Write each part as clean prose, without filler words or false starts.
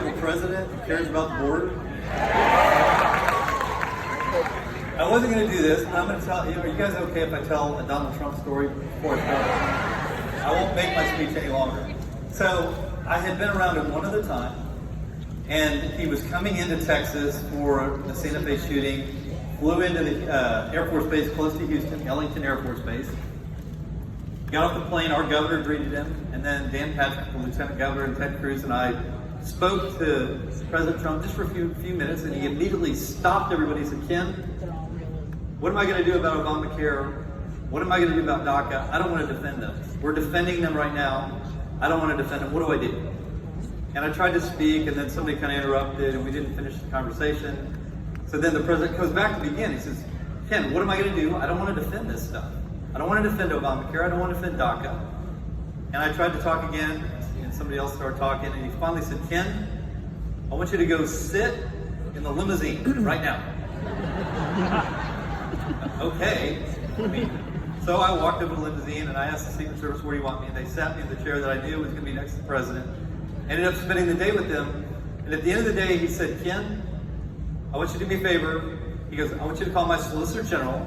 have a president who cares about the border? I wasn't going to do this, but I'm going to tell you. Are you guys okay if I tell a Donald Trump story before it starts? I won't make my speech any longer. So I had been around him one other time, and he was coming into Texas for the Santa Fe shooting. Flew into the Air Force Base close to Houston, Ellington Air Force Base. Got off the plane, our governor greeted him, and then Dan Paxton, the Lieutenant Governor, and Ted Cruz and I spoke to President Trump just for a few minutes, and he immediately stopped everybody and said, Ken, what am I going to do about Obamacare? What am I going to do about DACA? I don't want to defend them. We're defending them right now. I don't want to defend them. What do I do? And I tried to speak, and then somebody kind of interrupted, and we didn't finish the conversation. So then the president goes back to begin. He says, Ken, what am I going to do? I don't want to defend this stuff. I don't want to defend Obamacare. I don't want to defend DACA. And I tried to talk again, and somebody else started talking, and he finally said, Ken, I want you to go sit in the limousine right now. Okay. So I walked over to the limousine, and I asked the Secret Service, where do you want me? And they sat me in the chair that I knew was going to be next to the president. Ended up spending the day with them. And at the end of the day, he said, Ken, I want you to do me a favor. He goes, I want you to call my Solicitor General.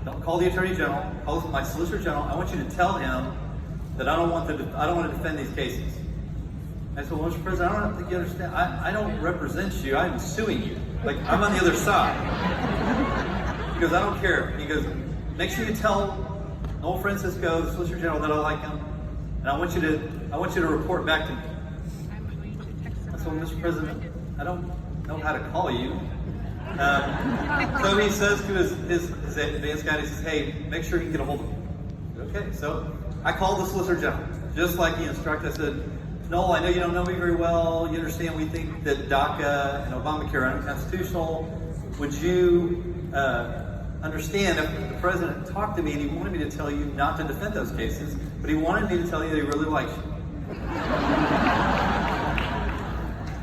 Don't call the Attorney General. Call my Solicitor General. I want you to tell him that I don't want to defend these cases. I said, well, Mr. President, I don't think you understand. I don't represent you. I'm suing you. Like, I'm on the other side. He goes, I don't care. He goes, make sure you tell Noel Francisco, the Solicitor General, that I like him, and I want you to report back to me. I said, well, Mr. President, I don't know how to call you. So he says to his advanced guy, he says, hey, make sure he can get a hold of me. Okay, so I called the Solicitor General, just like he instructed. I said, Noel, I know you don't know me very well. You understand we think that DACA and Obamacare are unconstitutional. Would you understand if the president talked to me and he wanted me to tell you not to defend those cases, but he wanted me to tell you that he really likes you?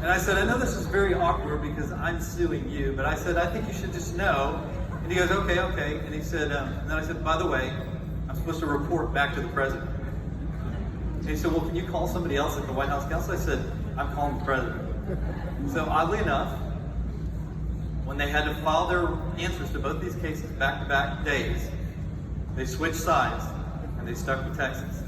And I said, I know this is very awkward because I'm suing you, but I said, I think you should just know. And he goes, okay. And he said, and then I said, by the way, I'm supposed to report back to the president. And he said, well, can you call somebody else at the White House Counsel? I said, I'm calling the president. So oddly enough, when they had to file their answers to both these cases back-to-back days, they switched sides and they stuck with Texas.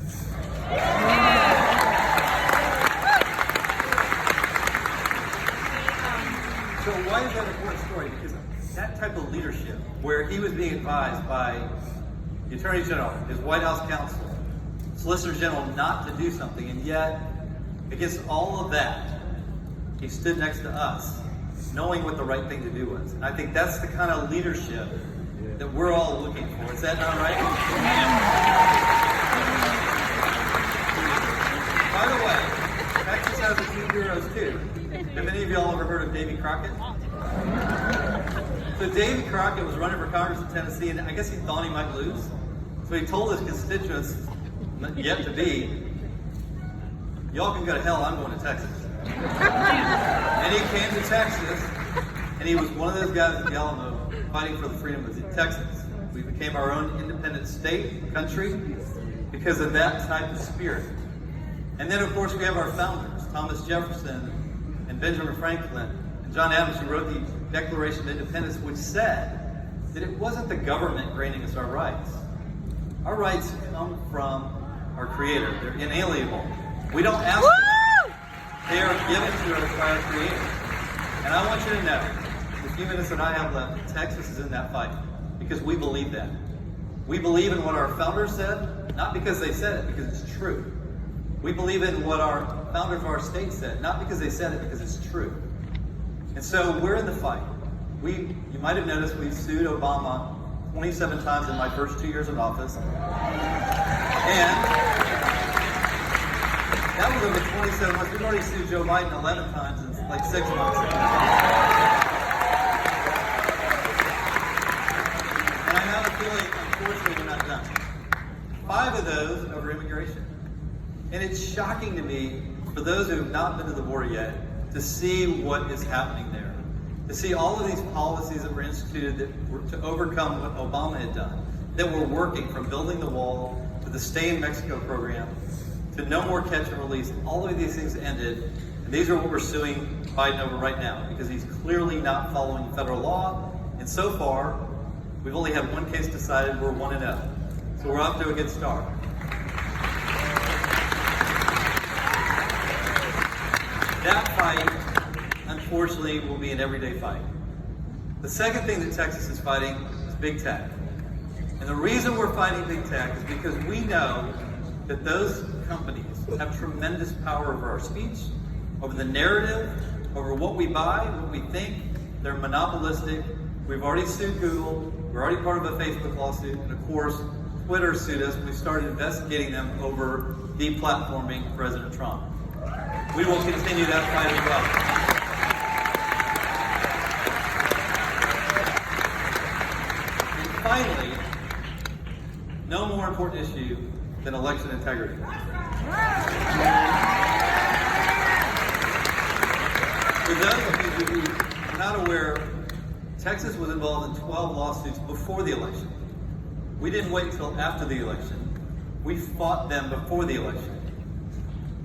So why is that an important story? Because that type of leadership, where he was being advised by the Attorney General, his White House counsel, Solicitor General not to do something, and yet, against all of that, he stood next to us, knowing what the right thing to do was. And I think that's the kind of leadership that we're all looking for. Is that not right? By the way, Texas has a few heroes too. Have any of y'all ever heard of Davy Crockett? So Davy Crockett was running for Congress in Tennessee, and I guess he thought he might lose. So he told his constituents, yet to be, y'all can go to hell, I'm going to Texas. And he came to Texas, and he was one of those guys at the Alamo fighting for the freedom of Texas. We became our own independent state, country, because of that type of spirit. And then, of course, we have our founders, Thomas Jefferson and Benjamin Franklin and John Adams, who wrote the Declaration of Independence, which said that it wasn't the government granting us our rights. Our rights come from our Creator. They're inalienable. We don't ask for them. They are given to us by our Creator. And I want you to know, the few minutes that I have left, Texas is in that fight because we believe that. We believe in what our founders said, not because they said it, because it's true. We believe in what our founders of our state said, not because they said it, because it's true. And so we're in the fight. You might have noticed we sued Obama 27 times in my first 2 years in office. And that was over 27 months. We've already sued Joe Biden 11 times in like 6 months. And I have a feeling, unfortunately, we're not done. 5 of those over immigration. And it's shocking to me, for those who have not been to the border yet, to see what is happening there. To see all of these policies that were instituted that were to overcome what Obama had done, that were working, from building the wall to the Stay in Mexico program, to no more catch and release. All of these things ended, And these are what we're suing Biden over right now, because he's clearly not following federal law. And so far, we've only had one case decided. We're 1-0. So we're off to a good start. That fight, unfortunately, will be an everyday fight. The second thing that Texas is fighting is big tech. And the reason we're fighting big tech is because we know that those companies have tremendous power over our speech, over the narrative, over what we buy, what we think. They're monopolistic. We've already sued Google. We're already part of a Facebook lawsuit. And of course, Twitter sued us. We started investigating them over deplatforming President Trump. We will continue that fight as well. And finally, no more important issue than election integrity. For those of you who are not aware, Texas was involved in 12 lawsuits before the election. We didn't wait until after the election. We fought them before the election.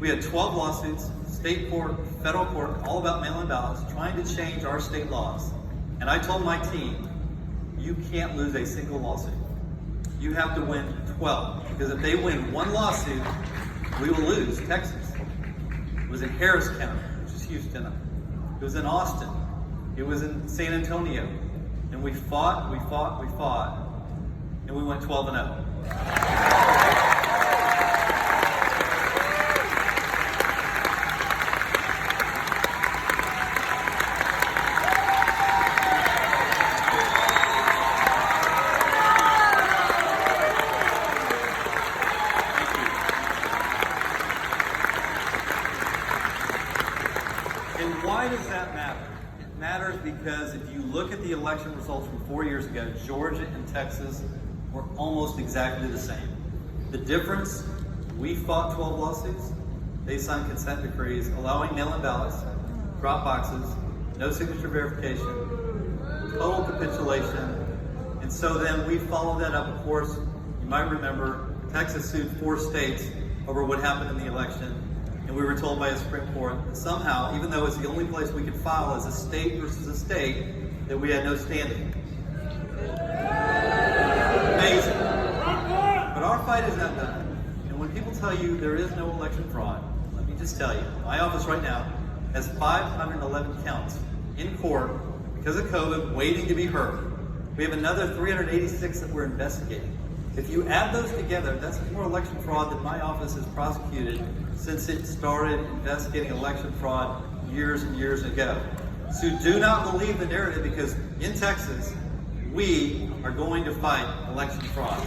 We had 12 lawsuits, state court, federal court, all about mail-in ballots, trying to change our state laws. And I told my team, you can't lose a single lawsuit. You have to win 12. Because if they win one lawsuit, we will lose Texas. It was in Harris County, which is Houston. It was in Austin. It was in San Antonio. And we fought, and we went 12-0. And why does that matter? It matters because if you look at the election results from 4 years ago, Georgia and Texas were almost exactly the same. The difference, we fought 12 lawsuits. They signed consent decrees allowing mail-in ballots, drop boxes, no signature verification, total capitulation. And so then we followed that up. Of course, you might remember Texas sued 4 states over what happened in the election. And we were told by a Supreme Court that somehow, even though it's the only place we could file as a state versus a state, that we had no standing. Amazing. But our fight is not done. And when people tell you there is no election fraud, let me just tell you, my office right now has 511 counts in court because of COVID waiting to be heard. We have another 386 that we're investigating. If you add those together, that's more election fraud than my office has prosecuted since it started investigating election fraud years and years ago. So do not believe the narrative, because in Texas, we are going to fight election fraud.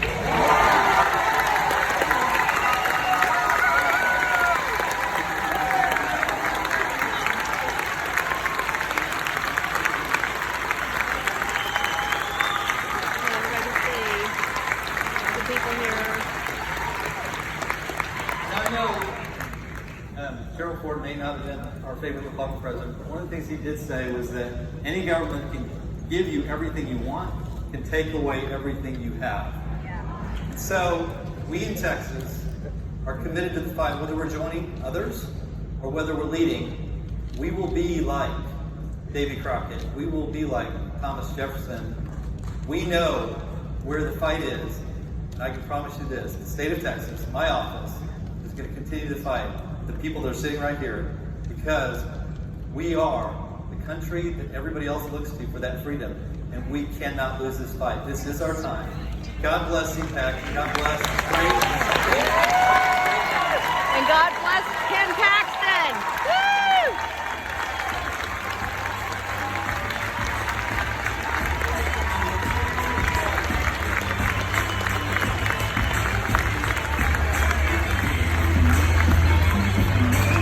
Gerald Ford may not have been our favorite Republican president, but one of the things he did say was that any government can give you everything you want, can take away everything you have. Yeah. So we in Texas are committed to the fight, whether we're joining others or whether we're leading. We will be like Davy Crockett. We will be like Thomas Jefferson. We know where the fight is, and I can promise you this: the state of Texas, my office, is going to continue to fight the people that are sitting right here, because we are the country that everybody else looks to for that freedom, and we cannot lose this fight. This is our time. God bless CPAC. God bless. And God bless Ken Paxton.